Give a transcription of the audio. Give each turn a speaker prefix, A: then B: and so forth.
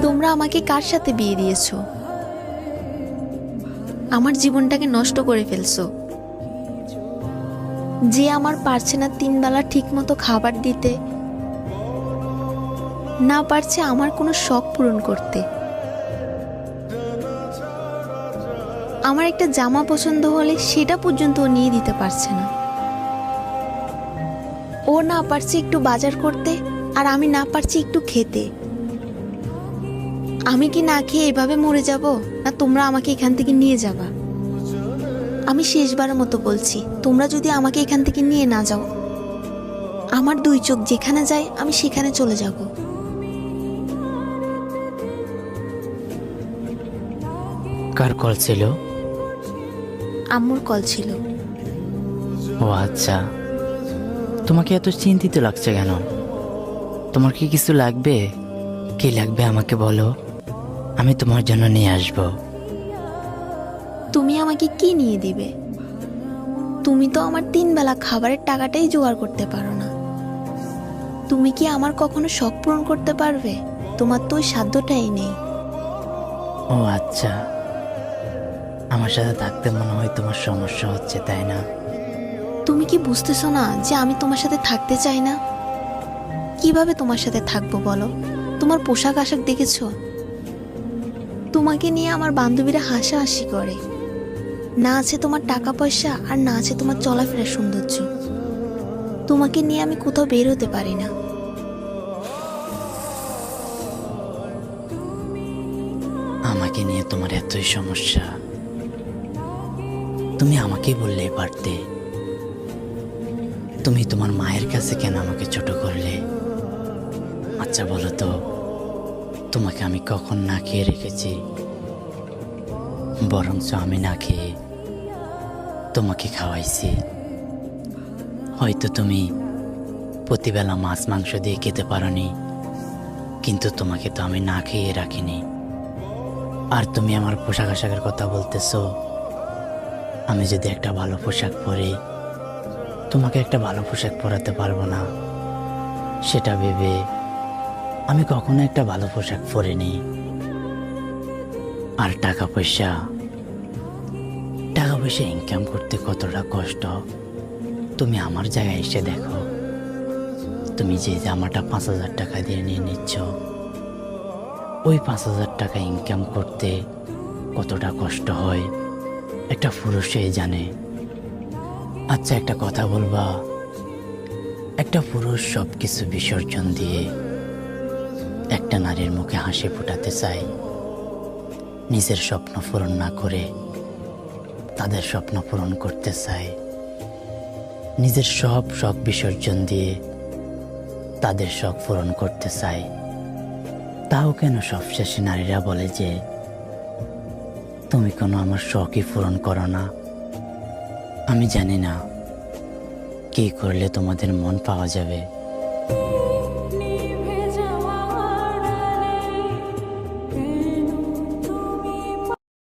A: তোমরা আমাকে কার সাথে বিয়ে দিয়েছো? আমার জীবনটাকে নষ্ট করে ফেলছো। যে আমার পারছে না 3 বেলা ঠিক মতো খাবার দিতে, না পারছে আমার কোনো শখ পূরণ করতে। আমার একটা জামা পছন্দ হলে সেটা পর্যন্ত ও নিয়ে দিতে পারছে না। ও না পারছে একটু বাজার করতে, আর আমি না পারছি একটু খেতে। আমি কি না খেয়ে এভাবে মরে যাব, না তোমরা আমাকে এখান থেকে নিয়ে যাবা? আমি শেষবারের মতো বলছি, তোমরা যদি আমাকে এখান থেকে নিয়ে না যাও, আমার 2 চোখ যেখানে যায় আমি সেখানে চলে যাব।
B: কার কল ছিল?
A: আম্মুর কল ছিল।
B: ও আচ্ছা, তোমাকে এত চিন্তিত লাগছে কেন? তোমার কি কিছু লাগবে? কি লাগবে আমাকে বলো, আমি তোমার জন্য নিয়ে আসব।
A: তুমি আমাকে কি নিয়ে দিবে? তুমি তো আমার 3 বেলা খাবারের টাকাটাই জোগাড় করতে পারো না। তুমি কি আমার কখনো শখ পূরণ করতে পারবে? তোমার তো ওই সাধ্যটাই নেই।
B: ও আচ্ছা, আমার সাথে থাকতে মনে হয় তোমার সমস্যা হচ্ছে, তাই না?
A: তুমি কি বুঝতেছো না যে আমি তোমার সাথে থাকতে চাই না? কিভাবে তোমার সাথে থাকবো বলো? তোমার পোশাক আশাক দেখেছো? তোমাকে নিয়ে আমার বান্ধবীরা হাসাহাসি করে। না আছে তোমার টাকা পয়সা, আর না আছে তোমার চলাফেরার সৌন্দর্য। তোমাকে নিয়ে আমি কোথাও বের হতে পারি না।
B: আমাকে নিয়ে তোমার এতই সমস্যা, তুমি আমাকেই বললেই পারতে। তুমি তোমার মায়ের কাছে কেন আমাকে ছোট করলে? আচ্ছা বলো তো, তোমাকে আমি কখন না খেয়ে রেখেছি? বরঞ্চ আমি না খেয়ে তোমাকে খাওয়াইছি। হয়তো তুমি প্রতিবেলা মাছ মাংস দিয়ে খেতে পারোনি, কিন্তু তোমাকে তো আমি না খেয়ে রাখিনি। আর তুমি আমার পোশাক আশাকের কথা বলতেছো। আমি যদি একটা ভালো পোশাক পরি, তোমাকে একটা ভালো পোশাক পরাতে পারবো না, সেটা ভেবে আমি কখনো একটা ভালো পোশাক পরিনি। আর টাকা পয়সা ইনকাম করতে কতটা কষ্ট তুমি আমার জায়গায় এসে দেখো। তুমি যে জামাটা 5,000 টাকা দিয়ে নিয়ে নিচ্ছ, ওই 5,000 টাকা ইনকাম করতে কতটা কষ্ট হয় একটা পুরুষই জানে। আচ্ছা একটা কথা বলবা, একটা পুরুষ সব কিছু বিসর্জন দিয়ে একটা নারীর মুখে হাসি ফোটাতে চায়, নিজের স্বপ্ন পূরণ না করে তাদের স্বপ্ন পূরণ করতে চায়, নিজের সব শখ বিসর্জন দিয়ে তাদের শখ পূরণ করতে চায়। তাও কেন সবশেষে নারীরা বলে যে তুমি কোনো আমার শখই পূরণ করো না? আমি জানি না কি করলে তোমাদের মন পাওয়া যাবে।